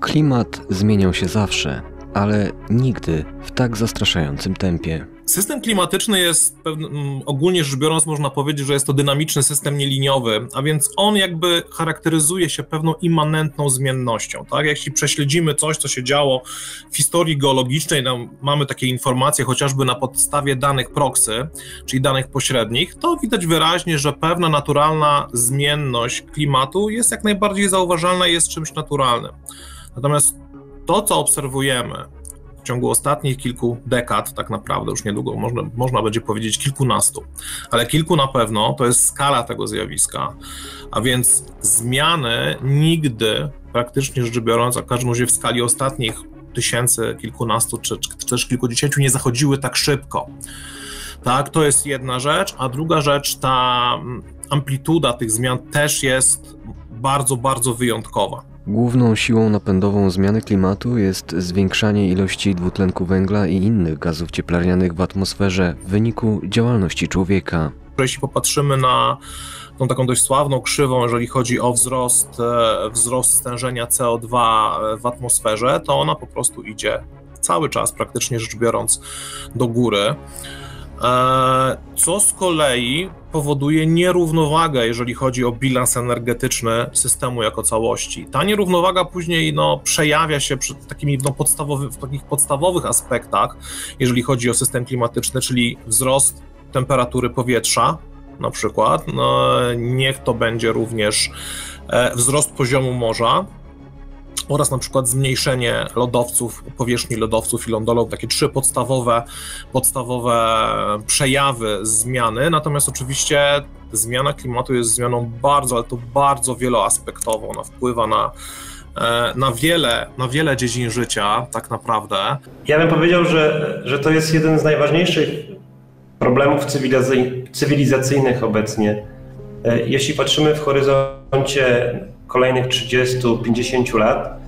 Klimat zmieniał się zawsze, ale nigdy w tak zastraszającym tempie. System klimatyczny jest, ogólnie rzecz biorąc, można powiedzieć, że jest to dynamiczny system nieliniowy, a więc on jakby charakteryzuje się pewną immanentną zmiennością. Tak? Jeśli prześledzimy coś, co się działo w historii geologicznej, mamy takie informacje chociażby na podstawie danych proxy, czyli danych pośrednich, to widać wyraźnie, że pewna naturalna zmienność klimatu jest jak najbardziej zauważalna i jest czymś naturalnym. Natomiast to, co obserwujemy w ciągu ostatnich kilku dekad, tak naprawdę już niedługo można będzie powiedzieć kilkunastu, ale kilku na pewno, to jest skala tego zjawiska, a więc zmiany nigdy, praktycznie rzecz biorąc, a w każdym razie w skali ostatnich tysięcy, kilkunastu czy też kilkudziesięciu nie zachodziły tak szybko. Tak, to jest jedna rzecz, a druga rzecz, ta amplituda tych zmian też jest bardzo, bardzo wyjątkowa. Główną siłą napędową zmiany klimatu jest zwiększanie ilości dwutlenku węgla i innych gazów cieplarnianych w atmosferze w wyniku działalności człowieka. Jeśli popatrzymy na tą taką dość sławną krzywą, jeżeli chodzi o wzrost stężenia CO2 w atmosferze, to ona po prostu idzie cały czas, praktycznie rzecz biorąc, do góry, co z kolei powoduje nierównowagę, jeżeli chodzi o bilans energetyczny systemu jako całości. Ta nierównowaga później przejawia się w takich podstawowych aspektach, jeżeli chodzi o system klimatyczny, czyli wzrost temperatury powietrza, na przykład, niech to będzie również wzrost poziomu morza, oraz na przykład zmniejszenie powierzchni lodowców i lądolot, takie trzy podstawowe przejawy zmiany. Natomiast oczywiście zmiana klimatu jest zmianą bardzo, ale to bardzo wieloaspektową. Ona wpływa na wiele dziedzin życia tak naprawdę. Ja bym powiedział, że to jest jeden z najważniejszych problemów cywilizacyjnych obecnie. Jeśli patrzymy w horyzoncie kolejnych 30-50 lat,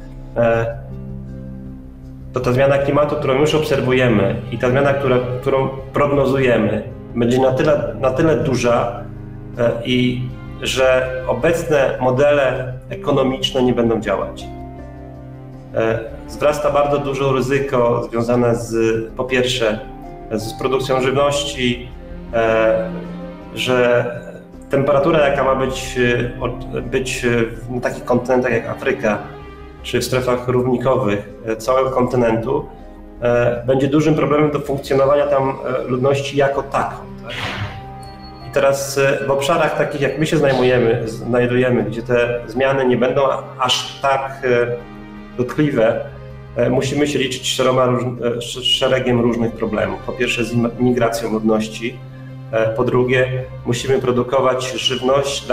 to ta zmiana klimatu, którą już obserwujemy i ta zmiana, którą prognozujemy, będzie na tyle duża, i że obecne modele ekonomiczne nie będą działać. Wzrasta bardzo dużo ryzyko związane po pierwsze z produkcją żywności, że temperatura, jaka ma być na takich kontynentach jak Afryka, czy w strefach równikowych całego kontynentu, będzie dużym problemem do funkcjonowania tam ludności jako taką. Tak? I teraz w obszarach takich, jak my się znajdujemy, gdzie te zmiany nie będą aż tak dotkliwe, musimy się liczyć szeregiem różnych problemów. Po pierwsze z migracją ludności, po drugie musimy produkować żywność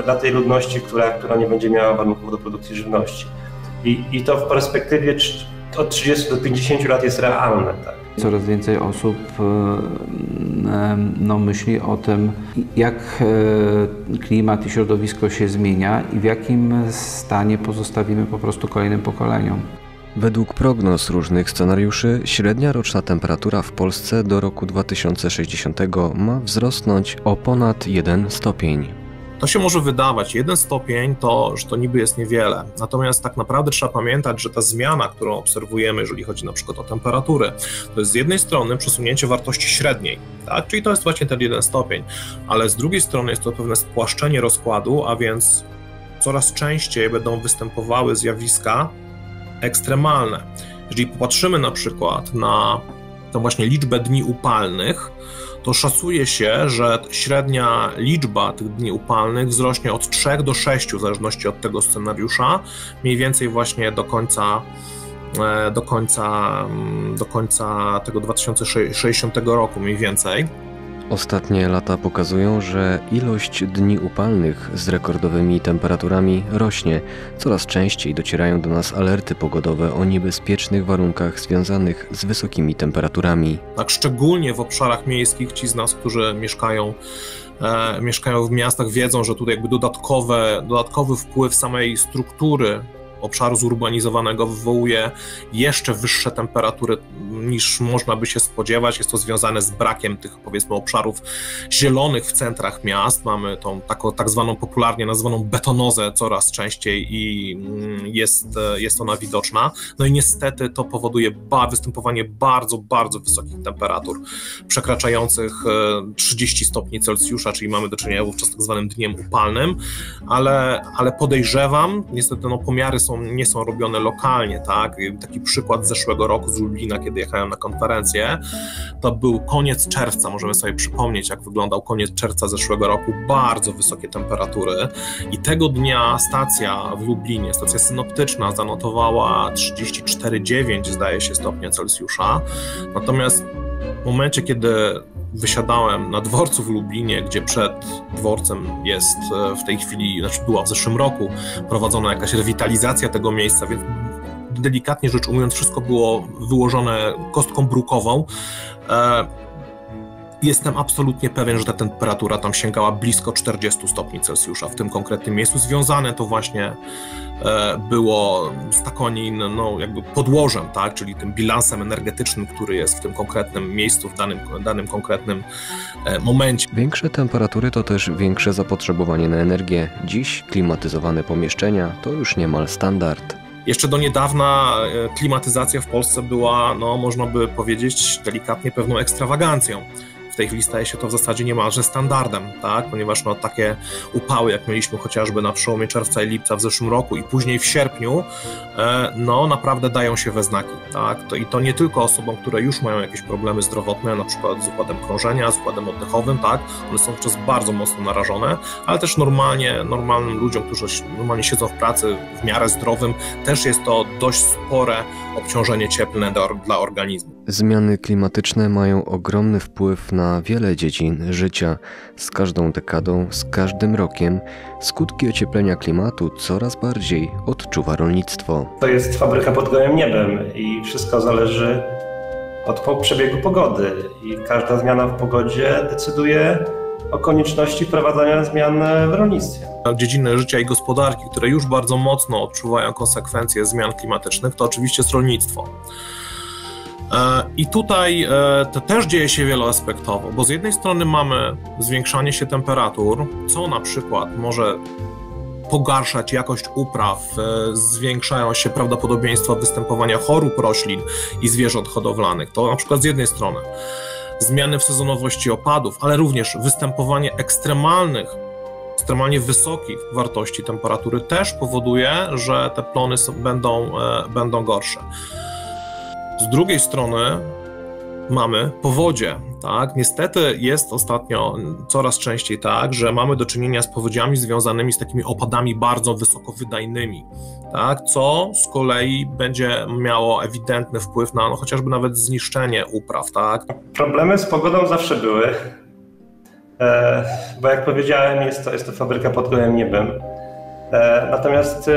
dla tej ludności, która nie będzie miała warunków do produkcji żywności. I to w perspektywie od 30 do 50 lat jest realne. Tak? Coraz więcej osób myśli o tym, jak klimat i środowisko się zmienia i w jakim stanie pozostawimy po prostu kolejnym pokoleniom. Według prognoz różnych scenariuszy średnia roczna temperatura w Polsce do roku 2060 ma wzrosnąć o ponad 1 stopień. To się może wydawać, 1 stopień że to niby jest niewiele, natomiast tak naprawdę trzeba pamiętać, że ta zmiana, którą obserwujemy, jeżeli chodzi na przykład o temperatury, to jest z jednej strony przesunięcie wartości średniej, tak? Czyli to jest właśnie ten 1 stopień, ale z drugiej strony jest to pewne spłaszczenie rozkładu, a więc coraz częściej będą występowały zjawiska ekstremalne. Jeżeli popatrzymy na przykład na tą właśnie liczbę dni upalnych, to szacuje się, że średnia liczba tych dni upalnych wzrośnie od 3 do 6, w zależności od tego scenariusza, mniej więcej właśnie do końca tego 2060 roku mniej więcej. Ostatnie lata pokazują, że ilość dni upalnych z rekordowymi temperaturami rośnie. Coraz częściej docierają do nas alerty pogodowe o niebezpiecznych warunkach związanych z wysokimi temperaturami. Tak, szczególnie w obszarach miejskich, ci z nas, którzy mieszkają w miastach, wiedzą, że tutaj jakby dodatkowy wpływ samej struktury obszaru zurbanizowanego wywołuje jeszcze wyższe temperatury niż można by się spodziewać. Jest to związane z brakiem tych, powiedzmy, obszarów zielonych w centrach miast. Mamy tą taką tak zwaną popularnie nazwaną betonozę coraz częściej i jest ona widoczna. No i niestety to powoduje występowanie bardzo, bardzo wysokich temperatur, przekraczających 30 stopni Celsjusza, czyli mamy do czynienia wówczas z tak zwanym dniem upalnym, ale podejrzewam, niestety pomiary nie są robione lokalnie, tak? Taki przykład z zeszłego roku z Lublina, kiedy jechałem na konferencję, to był koniec czerwca, możemy sobie przypomnieć, jak wyglądał koniec czerwca zeszłego roku, bardzo wysokie temperatury i tego dnia stacja w Lublinie, stacja synoptyczna zanotowała 34,9 zdaje się stopnia Celsjusza, natomiast w momencie, kiedy wysiadałem na dworcu w Lublinie, gdzie przed dworcem jest w tej chwili, była w zeszłym roku prowadzona jakaś rewitalizacja tego miejsca, więc delikatnie rzecz ujmując wszystko było wyłożone kostką brukową. Jestem absolutnie pewien, że ta temperatura tam sięgała blisko 40 stopni Celsjusza w tym konkretnym miejscu. Związane to właśnie było z takonim jakby podłożem, tak? Czyli tym bilansem energetycznym, który jest w tym konkretnym miejscu, w danym konkretnym momencie. Większe temperatury to też większe zapotrzebowanie na energię. Dziś klimatyzowane pomieszczenia to już niemal standard. Jeszcze do niedawna klimatyzacja w Polsce była, można by powiedzieć delikatnie, pewną ekstrawagancją. W tej chwili staje się to w zasadzie niemalże standardem, tak? Ponieważ takie upały, jak mieliśmy chociażby na przełomie czerwca i lipca w zeszłym roku i później w sierpniu, naprawdę dają się we znaki, tak? I to nie tylko osobom, które już mają jakieś problemy zdrowotne, na przykład z układem krążenia, z układem oddechowym, tak? One są wówczas bardzo mocno narażone, ale też normalnym ludziom, którzy normalnie siedzą w pracy w miarę zdrowym, też jest to dość spore obciążenie cieplne dla organizmu. Zmiany klimatyczne mają ogromny wpływ na wiele dziedzin życia. Z każdą dekadą, z każdym rokiem skutki ocieplenia klimatu coraz bardziej odczuwa rolnictwo. To jest fabryka pod gołym niebem i wszystko zależy od przebiegu pogody i każda zmiana w pogodzie decyduje o konieczności wprowadzania zmian w rolnictwie. Dziedziny życia i gospodarki, które już bardzo mocno odczuwają konsekwencje zmian klimatycznych, to oczywiście jest rolnictwo. I tutaj to też dzieje się wieloaspektowo, bo z jednej strony mamy zwiększanie się temperatur, co na przykład może pogarszać jakość upraw, zwiększają się prawdopodobieństwa występowania chorób roślin i zwierząt hodowlanych. To na przykład z jednej strony zmiany w sezonowości opadów, ale również występowanie ekstremalnie wysokich wartości temperatury też powoduje, że te plony będą gorsze. Z drugiej strony mamy powodzie, tak? Niestety jest ostatnio coraz częściej tak, że mamy do czynienia z powodziami związanymi z takimi opadami bardzo wysokowydajnymi, tak? Co z kolei będzie miało ewidentny wpływ na chociażby nawet zniszczenie upraw, tak? Problemy z pogodą zawsze były, bo jak powiedziałem, jest to fabryka pod gołym niebem. Natomiast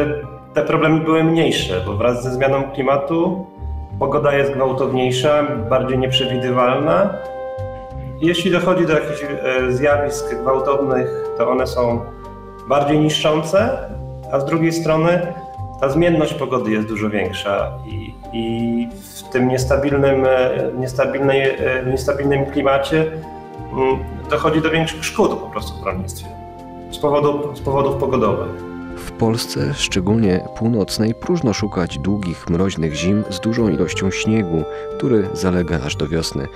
te problemy były mniejsze, bo wraz ze zmianą klimatu pogoda jest gwałtowniejsza, bardziej nieprzewidywalna. Jeśli dochodzi do jakichś zjawisk gwałtownych, to one są bardziej niszczące, a z drugiej strony ta zmienność pogody jest dużo większa i w tym niestabilnym klimacie dochodzi do większych szkód po prostu w rolnictwie z powodów pogodowych. W Polsce, szczególnie północnej, próżno szukać długich, mroźnych zim z dużą ilością śniegu, który zalega aż do wiosny.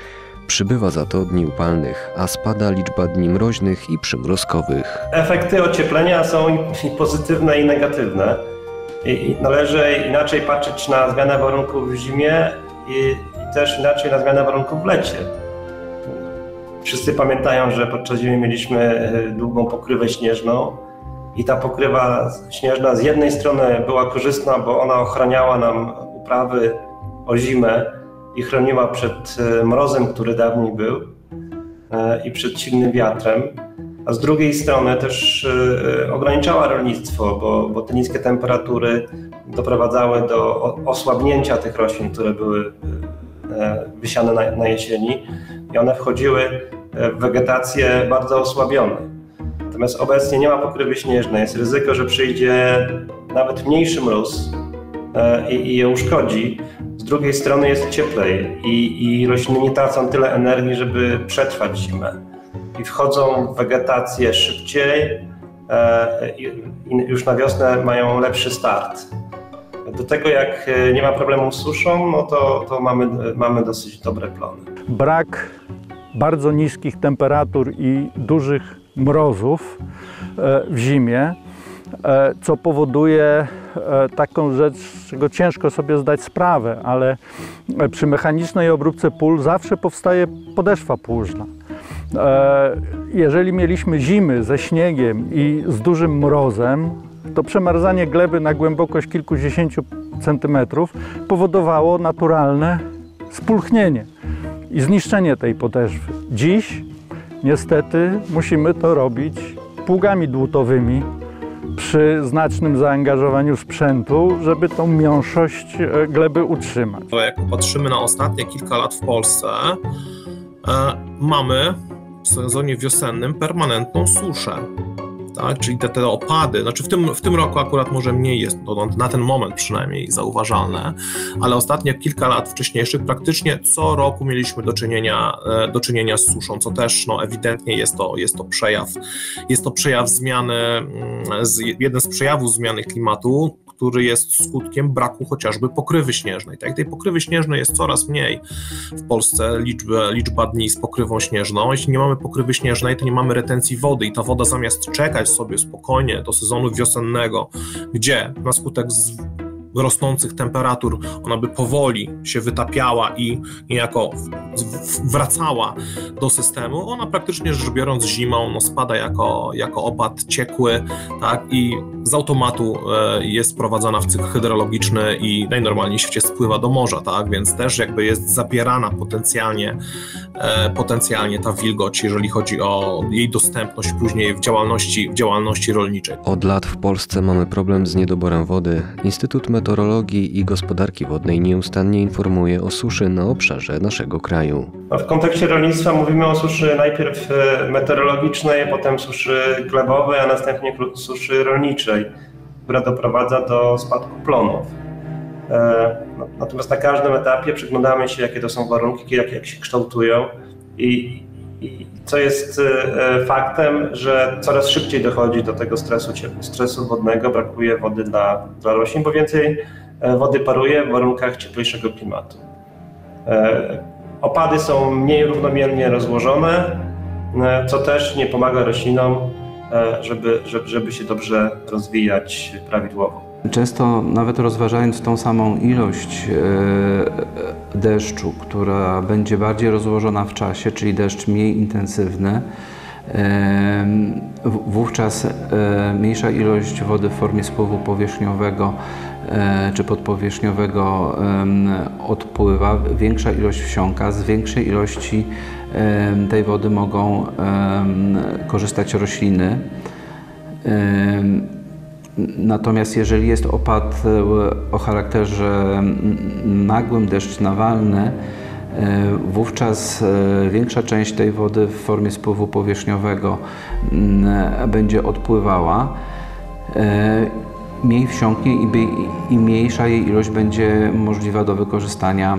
Przybywa za to dni upalnych, a spada liczba dni mroźnych i przymrozkowych. Efekty ocieplenia są i pozytywne, i negatywne. I należy inaczej patrzeć na zmianę warunków w zimie i też inaczej na zmianę warunków w lecie. Wszyscy pamiętają, że podczas zimy mieliśmy długą pokrywę śnieżną i ta pokrywa śnieżna z jednej strony była korzystna, bo ona ochraniała nam uprawy o zimę i chroniła przed mrozem, który dawniej był, i przed silnym wiatrem, a z drugiej strony też ograniczała rolnictwo, bo te niskie temperatury doprowadzały do osłabnięcia tych roślin, które były wysiane na jesieni i one wchodziły w wegetację bardzo osłabione. Natomiast obecnie nie ma pokrywy śnieżnej, jest ryzyko, że przyjdzie nawet mniejszy mróz i je uszkodzi. Z drugiej strony jest cieplej i rośliny nie tracą tyle energii, żeby przetrwać zimę. I wchodzą w wegetację szybciej i już na wiosnę mają lepszy start. Do tego jak nie ma problemu z suszą, no to mamy dosyć dobre plony. Brak bardzo niskich temperatur i dużych mrozów w zimie, co powoduje taką rzecz, z czego ciężko sobie zdać sprawę, ale przy mechanicznej obróbce pól zawsze powstaje podeszwa płużna. Jeżeli mieliśmy zimy ze śniegiem i z dużym mrozem, to przemarzanie gleby na głębokość kilkudziesięciu centymetrów powodowało naturalne spulchnienie i zniszczenie tej podeszwy. Dziś niestety musimy to robić pługami dłutowymi przy znacznym zaangażowaniu sprzętu, żeby tą miąższość gleby utrzymać. Jak popatrzymy na ostatnie kilka lat w Polsce, mamy w sezonie wiosennym permanentną suszę. Tak? Czyli te opady, znaczy w tym roku akurat może mniej jest to na ten moment przynajmniej zauważalne, ale ostatnie kilka lat wcześniejszych praktycznie co roku mieliśmy do czynienia z suszą, co też ewidentnie jest to przejaw zmiany, jeden z przejawów zmiany klimatu, który jest skutkiem braku chociażby pokrywy śnieżnej. Tak? Tej pokrywy śnieżnej jest coraz mniej w Polsce, liczba dni z pokrywą śnieżną. Jeśli nie mamy pokrywy śnieżnej, to nie mamy retencji wody i ta woda zamiast czekać sobie spokojnie do sezonu wiosennego, gdzie na skutek rosnących temperatur ona by powoli się wytapiała i niejako wracała do systemu, ona praktycznie rzecz biorąc zimą spada jako opad ciekły, tak, i z automatu jest sprowadzana w cykl hydrologiczny i najnormalniej w świecie spływa do morza, tak, więc też jakby jest zabierana potencjalnie ta wilgoć, jeżeli chodzi o jej dostępność później w działalności rolniczej. Od lat w Polsce mamy problem z niedoborem wody. Instytut Meteorologii i Gospodarki Wodnej nieustannie informuje o suszy na obszarze naszego kraju. W kontekście rolnictwa mówimy o suszy najpierw meteorologicznej, potem suszy glebowej, a następnie suszy rolniczej, która doprowadza do spadku plonów. Natomiast na każdym etapie przyglądamy się, jakie to są warunki, jak się kształtują i co jest faktem, że coraz szybciej dochodzi do tego stresu wodnego, brakuje wody dla roślin, bo więcej wody paruje w warunkach cieplejszego klimatu. Opady są mniej równomiernie rozłożone, co też nie pomaga roślinom, żeby się dobrze rozwijać prawidłowo. Często nawet rozważając tą samą ilość deszczu, która będzie bardziej rozłożona w czasie, czyli deszcz mniej intensywny, wówczas mniejsza ilość wody w formie spływu powierzchniowego czy podpowierzchniowego odpływa, większa ilość wsiąka, z większej ilości tej wody mogą korzystać rośliny. Natomiast jeżeli jest opad o charakterze nagłym, deszcz nawalny, wówczas większa część tej wody w formie spływu powierzchniowego będzie odpływała, mniej wsiąknie i mniejsza jej ilość będzie możliwa do wykorzystania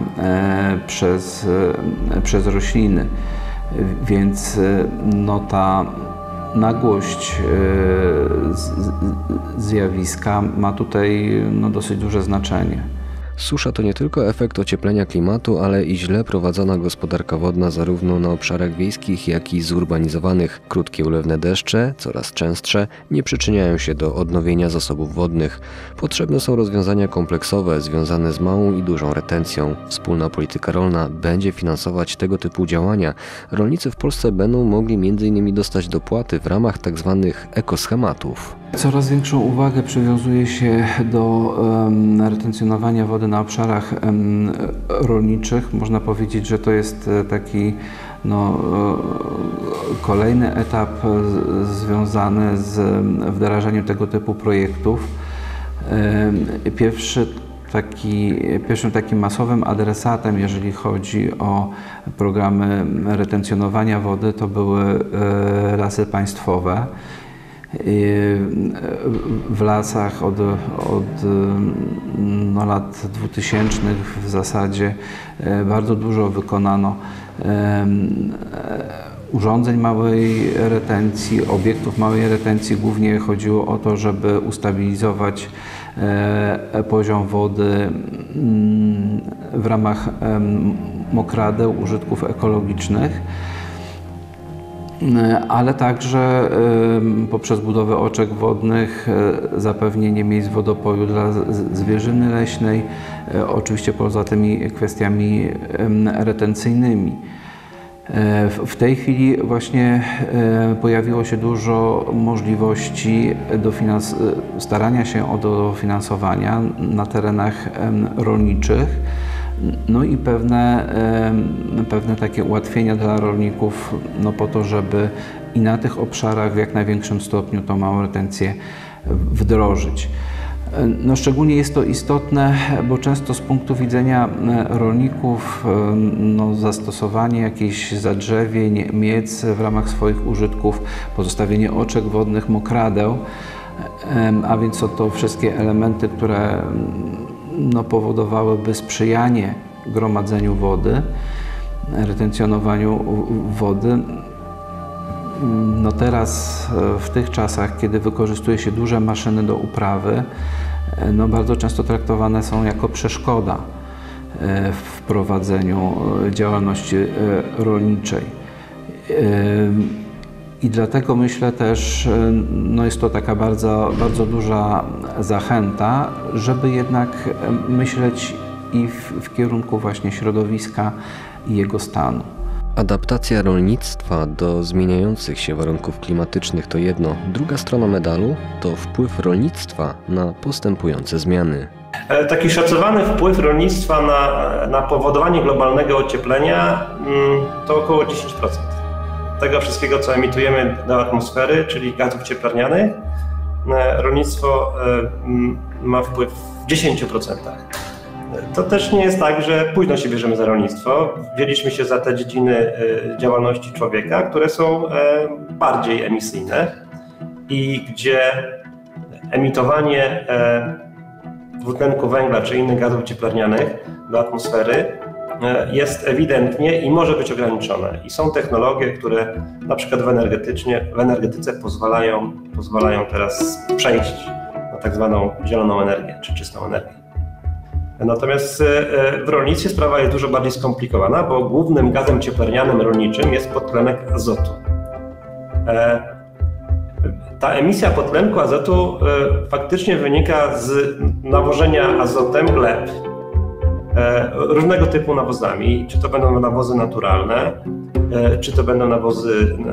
przez rośliny. Więc ta nagłość zjawiska ma tutaj dosyć duże znaczenie. Susza to nie tylko efekt ocieplenia klimatu, ale i źle prowadzona gospodarka wodna zarówno na obszarach wiejskich, jak i zurbanizowanych. Krótkie ulewne deszcze, coraz częstsze, nie przyczyniają się do odnowienia zasobów wodnych. Potrzebne są rozwiązania kompleksowe związane z małą i dużą retencją. Wspólna polityka rolna będzie finansować tego typu działania. Rolnicy w Polsce będą mogli m.in. dostać dopłaty w ramach tzw. ekoschematów. Coraz większą uwagę przywiązuje się do retencjonowania wody na obszarach rolniczych. Można powiedzieć, że to jest taki kolejny etap związany z wdrażaniem tego typu projektów. Pierwszym takim masowym adresatem, jeżeli chodzi o programy retencjonowania wody, to były Lasy Państwowe. w lasach od lat 2000 w zasadzie bardzo dużo wykonano urządzeń małej retencji, obiektów małej retencji. Głównie chodziło o to, żeby ustabilizować poziom wody w ramach mokradeł, użytków ekologicznych, ale także poprzez budowę oczek wodnych, zapewnienie miejsc wodopoju dla zwierzyny leśnej, oczywiście poza tymi kwestiami retencyjnymi. W tej chwili właśnie pojawiło się dużo możliwości starania się o dofinansowania na terenach rolniczych, no i pewne takie ułatwienia dla rolników, no po to, żeby i na tych obszarach w jak największym stopniu tą małą retencję wdrożyć. No szczególnie jest to istotne, bo często z punktu widzenia rolników zastosowanie jakichś zadrzewień, miec w ramach swoich użytków, pozostawienie oczek wodnych, mokradeł, a więc są to wszystkie elementy, które powodowałyby sprzyjanie gromadzeniu wody, retencjonowaniu wody. No teraz w tych czasach, kiedy wykorzystuje się duże maszyny do uprawy, bardzo często traktowane są jako przeszkoda w prowadzeniu działalności rolniczej. I dlatego myślę też, jest to taka bardzo, bardzo duża zachęta, żeby jednak myśleć i w kierunku właśnie środowiska i jego stanu. Adaptacja rolnictwa do zmieniających się warunków klimatycznych to jedno. Druga strona medalu to wpływ rolnictwa na postępujące zmiany. Taki szacowany wpływ rolnictwa na powodowanie globalnego ocieplenia to około 10%. Tego wszystkiego, co emitujemy do atmosfery, czyli gazów cieplarnianych, rolnictwo ma wpływ w 10%. To też nie jest tak, że późno się bierzemy za rolnictwo. Wzięliśmy się za te dziedziny działalności człowieka, które są bardziej emisyjne i gdzie emitowanie dwutlenku węgla czy innych gazów cieplarnianych do atmosfery jest ewidentnie i może być ograniczone. I są technologie, które na przykład w energetyce pozwalają teraz przejść na tak zwaną zieloną energię czy czystą energię. Natomiast w rolnictwie sprawa jest dużo bardziej skomplikowana, bo głównym gazem cieplarnianym rolniczym jest podtlenek azotu. Ta emisja podtlenku azotu faktycznie wynika z nawożenia azotem gleb różnego typu nawozami, czy to będą nawozy naturalne, czy to będą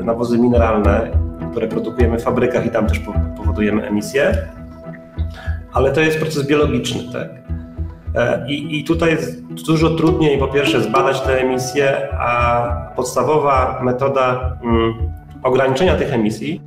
nawozy mineralne, które produkujemy w fabrykach i tam też powodujemy emisję, ale to jest proces biologiczny, tak? I tutaj jest dużo trudniej po pierwsze zbadać te emisje, a podstawowa metoda ograniczenia tych emisji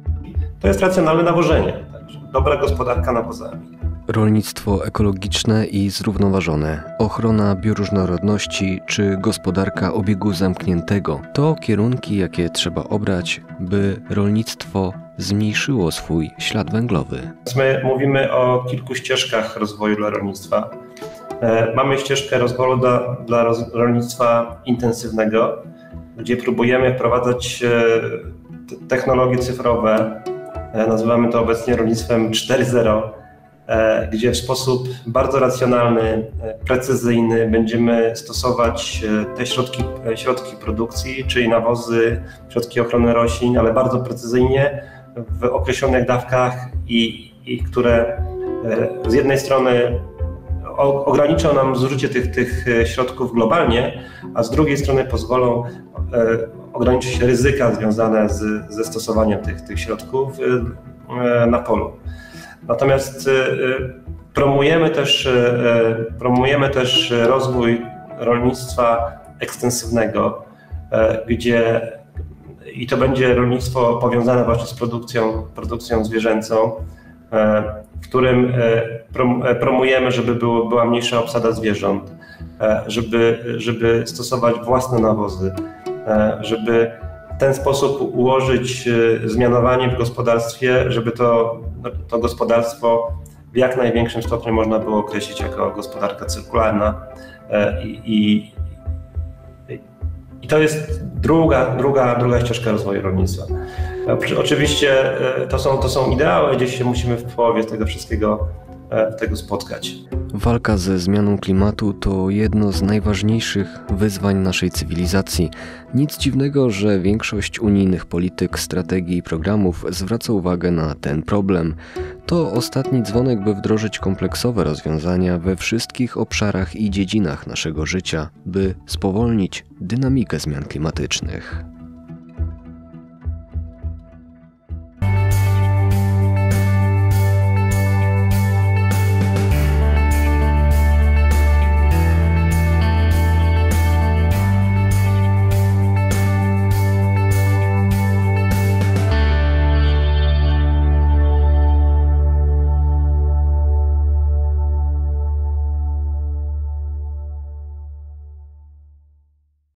to jest racjonalne nawożenie, także dobra gospodarka nawozami. Rolnictwo ekologiczne i zrównoważone, ochrona bioróżnorodności czy gospodarka obiegu zamkniętego to kierunki, jakie trzeba obrać, by rolnictwo zmniejszyło swój ślad węglowy. My mówimy o kilku ścieżkach rozwoju dla rolnictwa. Mamy ścieżkę rozwoju dla rolnictwa intensywnego, gdzie próbujemy wprowadzać technologie cyfrowe, nazywamy to obecnie rolnictwem 4.0, gdzie w sposób bardzo racjonalny, precyzyjny będziemy stosować te środki produkcji, czyli nawozy, środki ochrony roślin, ale bardzo precyzyjnie w określonych dawkach i które z jednej strony ograniczą nam zużycie tych środków globalnie, a z drugiej strony pozwolą ograniczyć ryzyka związane ze stosowaniem tych środków na polu. Natomiast promujemy też rozwój rolnictwa ekstensywnego, i to będzie rolnictwo powiązane właśnie z produkcją zwierzęcą, w którym promujemy, żeby była mniejsza obsada zwierząt, żeby stosować własne nawozy, żeby w ten sposób ułożyć zmianowanie w gospodarstwie, żeby to gospodarstwo w jak największym stopniu można było określić jako gospodarka cyrkularna. I to jest druga ścieżka rozwoju rolnictwa. Oczywiście to są ideały, gdzieś się musimy w połowie tego wszystkiego spotkać. Walka ze zmianą klimatu to jedno z najważniejszych wyzwań naszej cywilizacji. Nic dziwnego, że większość unijnych polityk, strategii i programów zwraca uwagę na ten problem. To ostatni dzwonek, by wdrożyć kompleksowe rozwiązania we wszystkich obszarach i dziedzinach naszego życia, by spowolnić dynamikę zmian klimatycznych.